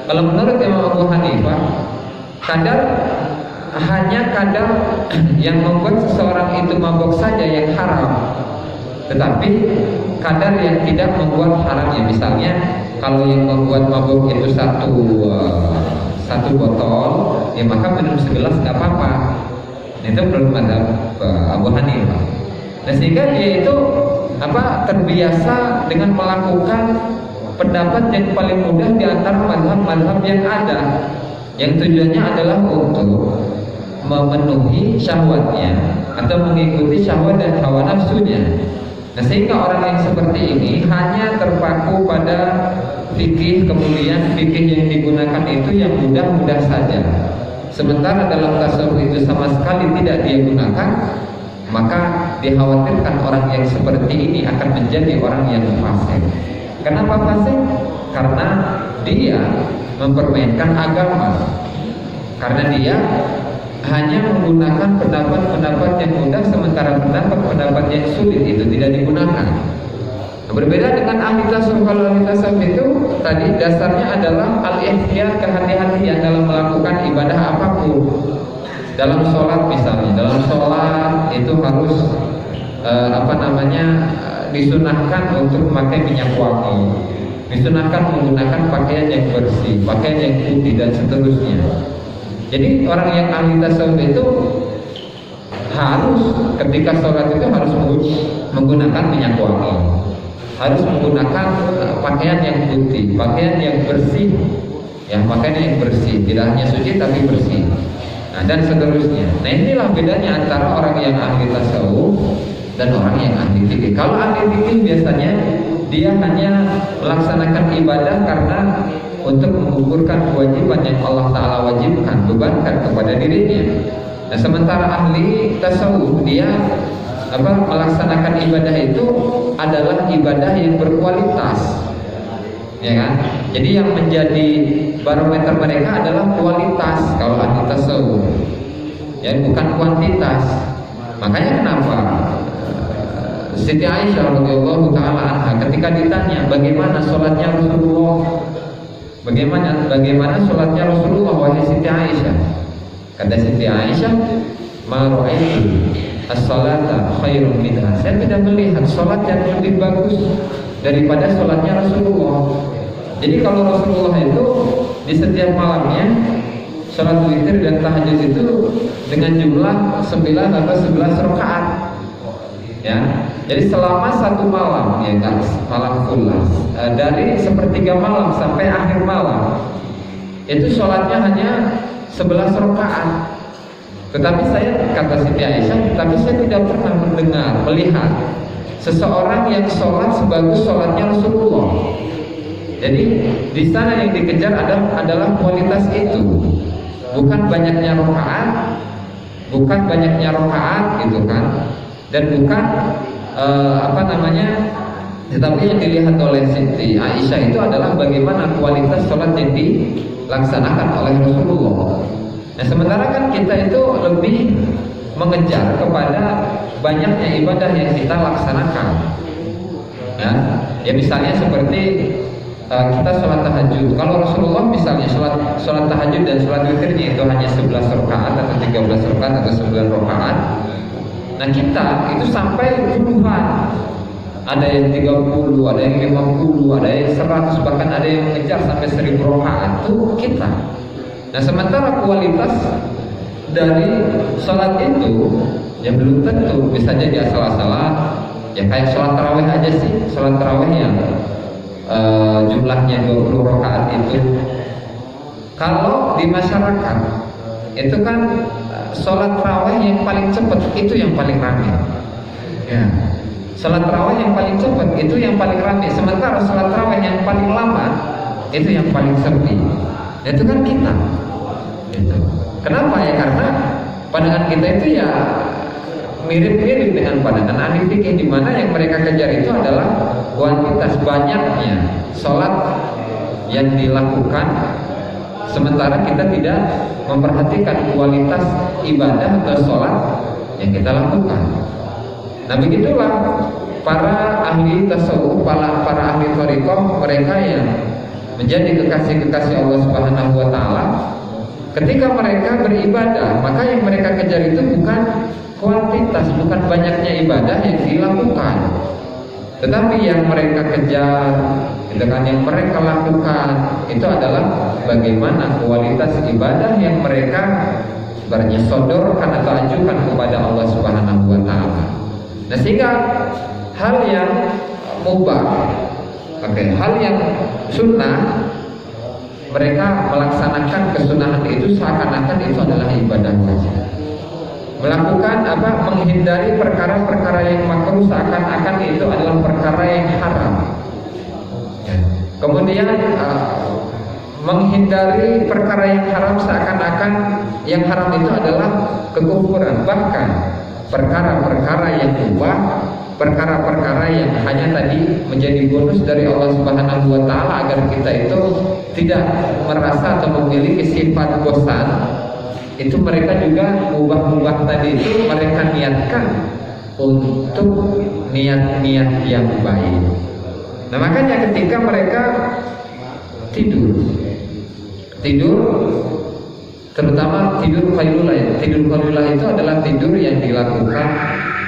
kalau menurut Imam Abu Hanifah, hanya kadar yang membuat seseorang itu mabuk saja yang haram, tetapi kadar yang tidak membuat haramnya. Misalnya kalau yang membuat mabuk itu satu botol, ya maka minum segelas nggak apa-apa. Itu menurut mazhab Abu Hanifah. Nah, sehingga dia itu terbiasa dengan melakukan pendapat yang paling mudah di antara mazhab-mazhab yang ada, yang tujuannya adalah untuk memenuhi syahwatnya atau mengikuti syahwat dan hawa nafsunya. Nah, sehingga orang yang seperti ini hanya terpaku pada fikih, kemudian fikih yang digunakan itu yang mudah-mudah saja. Sementara dalam tasawuf itu sama sekali tidak dia gunakan, maka dikhawatirkan orang yang seperti ini akan menjadi orang yang fasik. Kenapa fasik? Karena dia mempermainkan agama. Karena dia hanya menggunakan pendapat-pendapat yang mudah, sementara pendapat-pendapat yang sulit itu tidak digunakan. Berbeda dengan ahli tasawuf. Kalau ahli tasawuf itu tadi dasarnya adalah al-ikhtiyar, kehati-hatian dalam melakukan ibadah apapun. Dalam sholat misalnya, dalam sholat itu harus disunahkan untuk memakai minyak wangi, disunahkan menggunakan pakaian yang bersih, pakaian yang putih dan seterusnya. Jadi orang yang ahli tasawuf itu harus ketika sholat itu harus menggunakan minyak wangi, harus menggunakan pakaian yang putih, pakaian yang bersih, ya pakaian yang bersih, tidak hanya suci tapi bersih. Nah, dan seterusnya. Nah, inilah bedanya antara orang yang ahli tasawuf dan orang yang ahli fikih. Kalau ahli fikih biasanya dia hanya melaksanakan ibadah karena untuk mengukurkan kewajiban yang Allah Ta'ala wajibkan, bebankan kepada dirinya. Nah, sementara ahli tasawuf dia melaksanakan ibadah itu adalah ibadah yang berkualitas, ya kan? Jadi yang menjadi barometer mereka adalah kualitas kalau ahli tasawuf, ya, bukan kuantitas. Makanya kenapa Siti Aisyah radhiyallahu taala anha ketika ditanya bagaimana sholatnya Rasulullah, bagaimana sholatnya Rasulullah wahai Siti Aisyah, kata Siti Aisyah, ma ra'aitu as-salata khairun minha, saya tidak melihat sholat yang lebih bagus daripada sholatnya Rasulullah. Jadi kalau Rasulullah itu di setiap malamnya sholat witir dan tahajud itu dengan jumlah 9 atau 11 rakaat, ya. Jadi selama satu malam, ya kan, malam fulas, dari sepertiga malam sampai akhir malam itu sholatnya hanya 11 rakaat. Tetapi saya, kata Siti Aisyah, tapi saya tidak pernah mendengar, melihat seseorang yang sholat sebagus sholatnya Rasulullah. Jadi di sana yang dikejar adalah kualitas itu, bukan banyaknya rakaat, gitu kan, dan bukan tetapi yang dilihat oleh Siti Aisyah itu adalah bagaimana kualitas sholat yang dilaksanakan oleh Rasulullah. Nah, sementara kan kita itu lebih mengejar kepada banyaknya ibadah yang kita laksanakan, ya misalnya seperti kita sholat tahajud. Kalau Rasulullah misalnya sholat tahajud dan sholat witirnya itu hanya 11 rakaat atau 13 rakaat atau 9 rakaat. Nah, kita itu sampai puluhan, ada yang 30, ada yang 50, ada yang 100, bahkan ada yang mengejar sampai 1000 rakaat itu kita. Nah, sementara kualitas dari sholat itu ya belum tentu, bisa jadi asal-asalan, ya kayak sholat tarawih aja sih, sholat tarawih yang jumlahnya 20 rakaat itu, kalau di masyarakat itu kan sholat tarawih yang paling cepat itu yang paling ramai, ya. Sholat tarawih yang paling cepat itu yang paling ramai, sementara sholat tarawih yang paling lama itu yang paling sepi. Itu kan kita. Gitu. Kenapa ya? Karena pandangan kita itu ya mirip-mirip dengan pandangan ahli fikih, di mana yang mereka kejar itu adalah kuantitas, banyaknya sholat yang dilakukan, sementara kita tidak memperhatikan kualitas ibadah atau sholat yang kita lakukan. Nah, begitulah para ahli tasawuf, para ahli thariqah, mereka yang menjadi kekasih-kekasih Allah Subhanahu wa taala. Ketika mereka beribadah, maka yang mereka kejar itu bukan kuantitas, bukan banyaknya ibadah yang dilakukan, tetapi yang mereka kejar, yang mereka lakukan itu adalah bagaimana kualitas ibadah yang mereka sodorkan atau ajukan kepada Allah Subhanahu wa taala. Nah, sehingga hal yang mubah, hal yang sunnah, mereka melaksanakan kesunahan itu seakan-akan itu adalah ibadah wajib. melakukan menghindari perkara-perkara yang makruh seakan-akan itu adalah perkara yang haram. Kemudian menghindari perkara yang haram seakan-akan yang haram itu adalah kekufuran. Bahkan perkara-perkara yang mubah, perkara-perkara yang hanya tadi menjadi bonus dari Allah Subhanahu wa taala agar kita itu tidak merasa atau memiliki sifat bosan, itu mereka juga mubah-mubah tadi itu mereka niatkan untuk niat-niat yang baik. Nah, makanya ketika mereka tidur, terutama tidur qailulah. Tidur qailulah itu adalah tidur yang dilakukan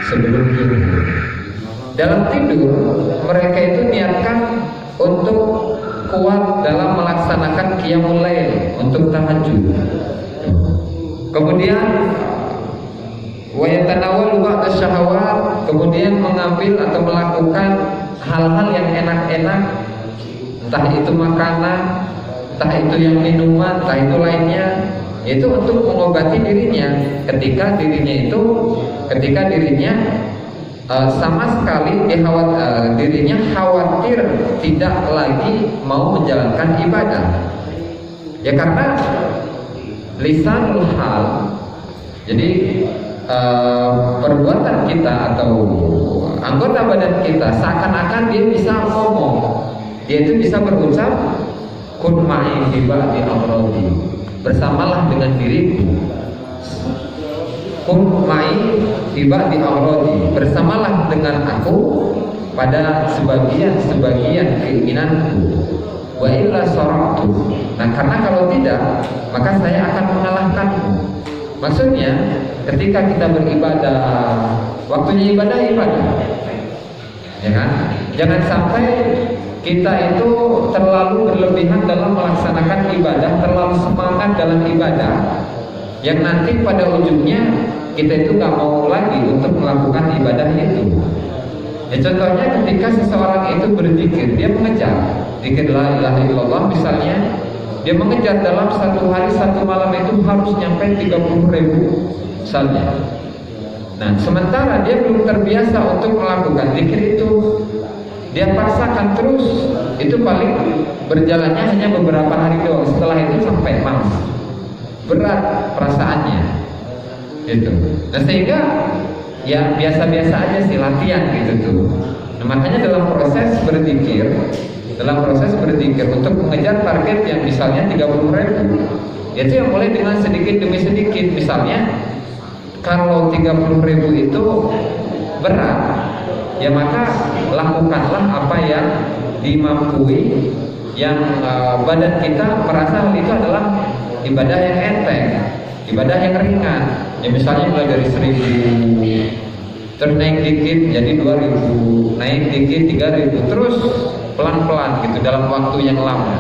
sebelum tidur. Dalam tidur mereka itu niatkan untuk kuat dalam melaksanakan qiyamul lail, untuk tahajud. Kemudian wa yatanawwalu ba'da syahawat, kemudian mengambil atau melakukan hal-hal yang enak-enak, entah itu makanan, entah itu yang minuman, entah itu lainnya, itu untuk mengobati dirinya ketika dirinya sama sekali dirinya khawatir tidak lagi mau menjalankan ibadah. Ya karena lisanul hal, jadi perbuatan kita atau anggota badan kita seakan-akan dia bisa ngomong, dia itu bisa berucap kun ma'i fi ba'di amrodi, bersamalah dengan diriku, kun ma'i fi ba'di amrodi, bersamalah dengan aku pada sebagian keinginanku, wa illa saratu. Nah, karena kalau tidak maka saya akan mengalahkanmu. Maksudnya ketika kita beribadah, waktunya ibadah, ya kan? Jangan sampai kita itu terlalu berlebihan dalam melaksanakan ibadah, terlalu semangat dalam ibadah, yang nanti pada ujungnya kita itu gak mau lagi untuk melakukan ibadah itu. Ya, contohnya ketika seseorang itu berzikir, dia mengejar zikir la ilaha illallah misalnya, dia mengejar dalam satu hari satu malam itu harus nyampe 30.000 misalnya. Nah, sementara dia belum terbiasa untuk melakukan zikir itu, dia paksakan terus, itu paling berjalannya hanya beberapa hari doang. Setelah itu sampai malas, berat perasaannya gitu. Nah, sehingga ya biasa-biasa aja sih latihan gitu tuh. Nah, makanya dalam proses berzikir untuk mengejar target yang misalnya 30.000, itu yang mulai dengan sedikit demi sedikit. Misalnya kalau 30.000 itu berat, ya maka lakukanlah apa yang dimampui, yang badan kita merasa hal itu adalah ibadah yang enteng, ibadah yang ringan. Ya misalnya mulai dari 1.000, terus naik dikit jadi 2.000, naik dikit 3.000, terus pelan-pelan gitu dalam waktu yang lama,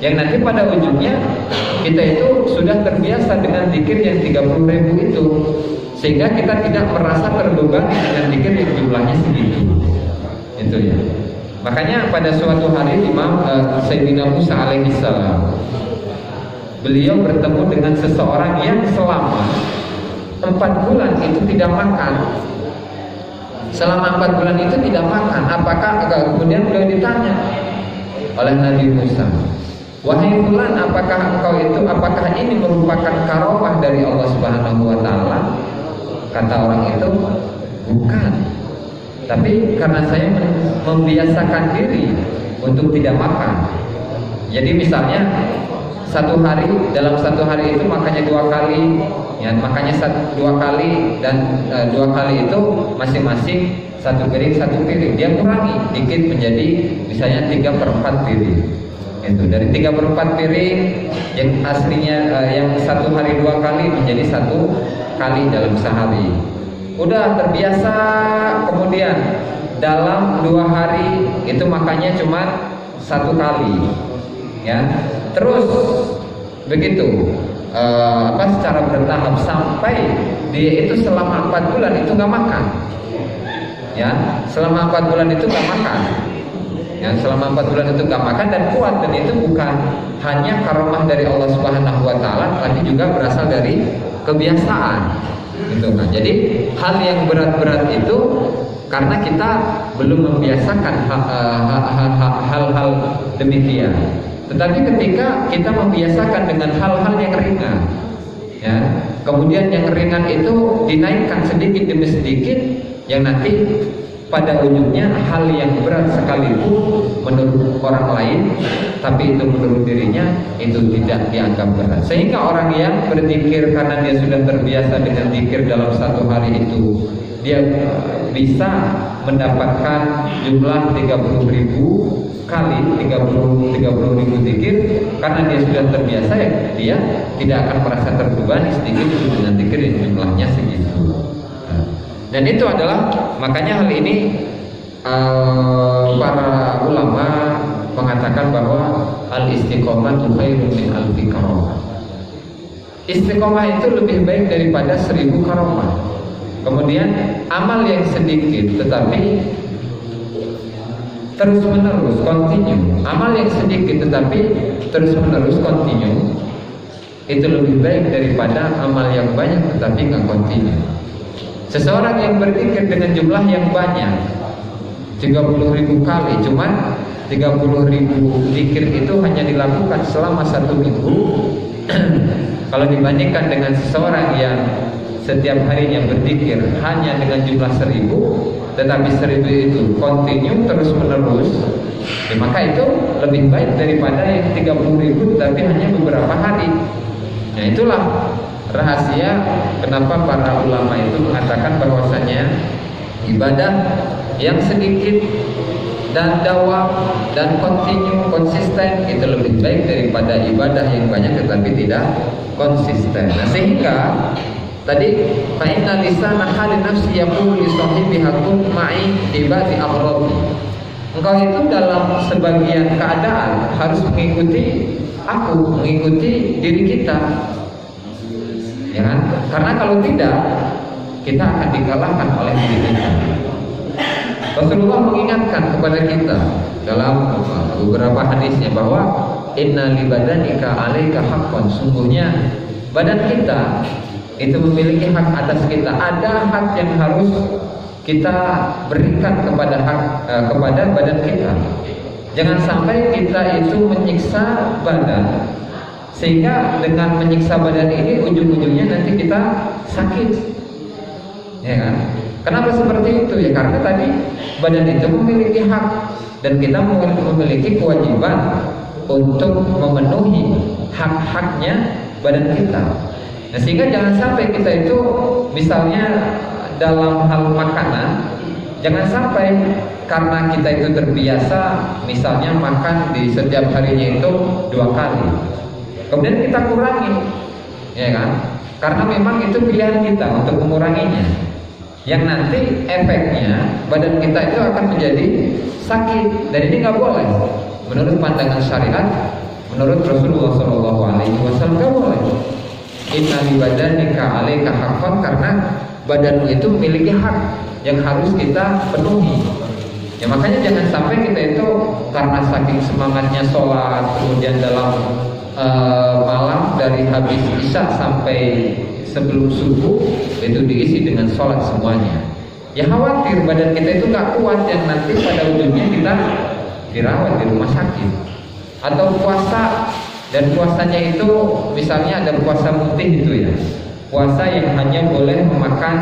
yang nanti pada ujungnya kita itu sudah terbiasa dengan zikir yang 30.000 itu, sehingga kita tidak merasa terbebani dengan zikir yang jumlahnya segitu. Itu ya. Makanya pada suatu hari Imam Sayyidina Musa alaihissalam, beliau bertemu dengan seseorang yang selama 4 bulan itu tidak makan. Selama 4 bulan itu tidak makan. Kemudian beliau ditanya oleh Nabi Musa, wahai fulan, apakah ini merupakan karomah dari Allah Subhanahu wa taala? Kata orang itu, bukan. Tapi karena saya membiasakan diri untuk tidak makan. Jadi misalnya dalam satu hari itu makannya 2 kali, ya makanya 2 kali, dan 2 kali itu masing-masing 1 piring 1 piring. Dia kurangi dikit menjadi misalnya 3/4 piring. Itu dari 3/4 piring yang aslinya yang 1 hari 2 kali menjadi 1 kali dalam sehari. Udah terbiasa, kemudian dalam 2 hari itu makannya cuma 1 kali, ya. Terus begitu secara bertahap sampai dia itu selama 4 bulan itu nggak makan, ya. Selama 4 bulan itu nggak makan. yang selama 4 bulan itu gak makan dan kuat, dan itu bukan hanya karomah dari Allah Subhanahu wa taala, tapi juga berasal dari kebiasaan gitu kan. Jadi hal yang berat-berat itu karena kita belum membiasakan hal-hal demikian. Tetapi ketika kita membiasakan dengan hal-hal yang ringan, ya, kemudian yang ringan itu dinaikkan sedikit demi sedikit, yang nanti pada ujungnya hal yang berat sekalipun menurut orang lain, tapi itu menurut dirinya itu tidak dianggap berat. Sehingga orang yang berzikir karena dia sudah terbiasa dengan zikir dalam satu hari itu, dia bisa mendapatkan jumlah 30.000 kali 30.000 zikir karena dia sudah terbiasa, ya dia tidak akan merasa terbebani sedikit dengan zikir yang jumlahnya segitu. Dan itu adalah, makanya hal ini para ulama mengatakan bahwa al-istiqomah khairun min alfi karomah. Istiqomah itu lebih baik daripada 1000 karomah. Kemudian amal yang sedikit tetapi terus menerus continue, amal yang sedikit tetapi terus menerus continue, itu lebih baik daripada amal yang banyak tetapi nggak continue. Seseorang yang berzikir dengan jumlah yang banyak 30.000 kali, cuman 30.000 zikir itu hanya dilakukan selama 1 minggu. Kalau dibandingkan dengan seseorang yang setiap harinya berzikir hanya dengan jumlah 1000, tetapi 1000 itu continue terus menerus, ya, maka itu lebih baik daripada yang 30.000 tetapi hanya beberapa hari. Nah, itulah rahasia kenapa para ulama itu mengatakan bahwasanya ibadah yang sedikit dan dawam dan continue, konsisten, itu lebih baik daripada ibadah yang banyak tetapi tidak konsisten. Nah, sehingga tadi fa inna lisana halin nafsi yaqulu li sahibiha kun ma'i ibadi amradi. Engkau itu dalam sebagian keadaan harus mengikuti aku, mengikuti diri kita, ya kan? Karena kalau tidak, kita akan dikalahkan oleh diri kita. Rasulullah mengingatkan kepada kita dalam beberapa hadisnya bahwa inna li badanika 'alaika haqqan, sungguhnya badan kita itu memiliki hak atas kita. Ada hak yang harus kita berikan kepada badan kita. Jangan sampai kita itu menyiksa badan, sehingga dengan menyiksa badan ini ujung-ujungnya nanti kita sakit, ya kan? Kenapa seperti itu? Ya karena tadi badan itu memiliki hak dan kita memiliki kewajiban untuk memenuhi hak-haknya badan kita. Nah, sehingga jangan sampai kita itu misalnya dalam hal makanan, jangan sampai karena kita itu terbiasa misalnya makan di setiap harinya itu 2 kali, kemudian kita kurangi, ya kan? Karena memang itu pilihan kita untuk menguranginya, yang nanti efeknya badan kita itu akan menjadi sakit, dan ini nggak boleh menurut pandangan syariat, menurut Rasulullah SAW nggak boleh. Inna li badanika 'alaika haqqan, karena badanmu itu memiliki hak yang harus kita penuhi. Ya makanya jangan sampai kita itu karena saking semangatnya sholat, kemudian dalam malam dari habis isya sampai sebelum subuh itu diisi dengan sholat semuanya. Ya khawatir badan kita itu gak kuat, yang nanti pada ujungnya kita dirawat di rumah sakit. Atau puasa, dan puasanya itu misalnya ada puasa putih itu ya, puasa yang hanya boleh memakan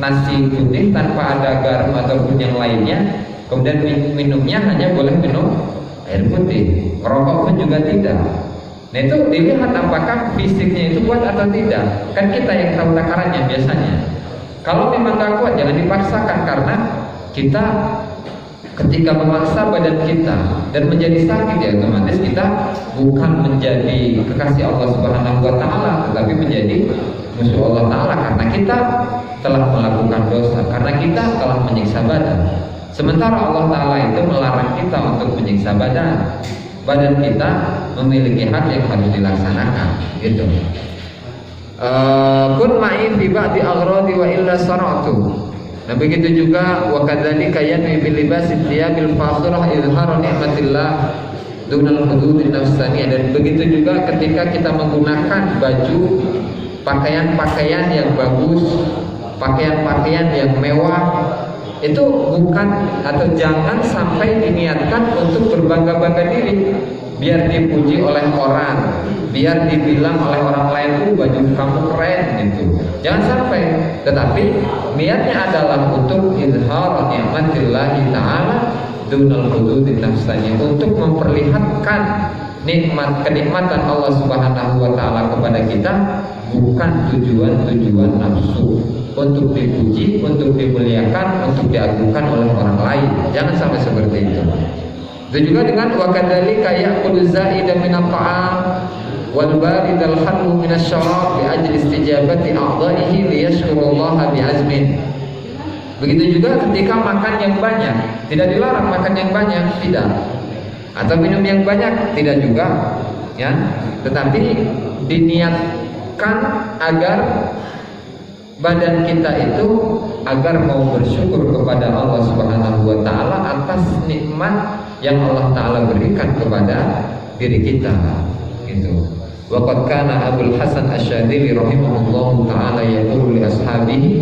nasi putih tanpa ada garam ataupun yang lainnya, kemudian minumnya hanya boleh minum air putih, merokok pun juga tidak. Nah itu dilihat apakah fisiknya itu kuat atau tidak, kan kita yang tahu takarannya biasanya. Kalau memang gak kuat jangan dipaksakan, karena kita ketika memaksa badan kita dan menjadi sakit, ya otomatis kita bukan menjadi kekasih Allah Subhanahu wa taala, tetapi menjadi musuh Allah taala, karena kita telah melakukan dosa, karena kita telah menyiksa badan. Sementara Allah taala itu melarang kita untuk menyiksa badan. Badan kita memiliki hak yang harus dilaksanakan, gitu. Kun ma'i fi ba'di aghradi wa illa sara'tu. Nah begitu juga wa kadzalika yanwi bil libasi thiyabil fakhirah izharu nikmatillah dunal hududin nafsaniyah. Dan begitu juga ketika kita menggunakan baju, pakaian-pakaian yang bagus, pakaian-pakaian yang mewah, itu bukan atau jangan sampai diniatkan untuk berbangga-bangga diri, biar dipuji oleh orang, biar dibilang oleh orang lain, baju kamu keren gitu. Jangan sampai. Tetapi niatnya adalah untuk izhar nikmatillahi ta'ala dunal hududin nafsaniyah, untuk memperlihatkan kenikmatan Allah Subhanahu wa taala kepada kita, bukan tujuan nafsu, untuk dipuji, untuk dimuliakan, untuk diagungkan oleh orang lain. Jangan sampai seperti itu. Itu juga dengan wa kadzalika ya'kulu za'idan min at-ta'am wal barid al-hadmu min asy-syarab bi ajli istijabati a'dha'ihi li yashkurullaha bi azmin. Begitu juga ketika makan yang banyak, tidak dilarang makan yang banyak, tidak. Atau minum yang banyak, tidak juga, ya. Tetapi diniatkan agar badan kita itu agar mau bersyukur kepada Allah Subhanahu wa taala atas nikmat yang Allah taala berikan kepada diri kita, gitu. Wa qad kana Abul Hasan Asy-Syadzili rahimahullahu taala yaqulu li ashabihi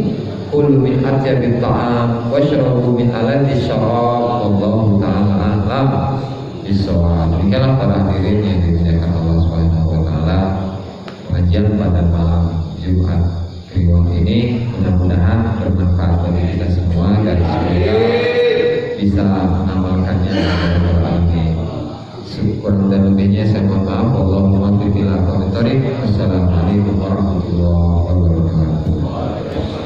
kulu min atyabit ta'am washrabu min alati syarab wallahu taala a'lam bisawab. Demikianlah para hadirin yang dimuliakan Allah Subhanahu wa taala, pengajian pada malam Jumat Kliwon ini mudah-mudahan bermanfaat bagi kita semua dan semoga bisa mengamalkannya ini. Kurang dan lebihnya saya mohon maaf. Allahumma taufiq ila aqwamit thoriq. Wassalamualaikum warahmatullahi wabarakatuh.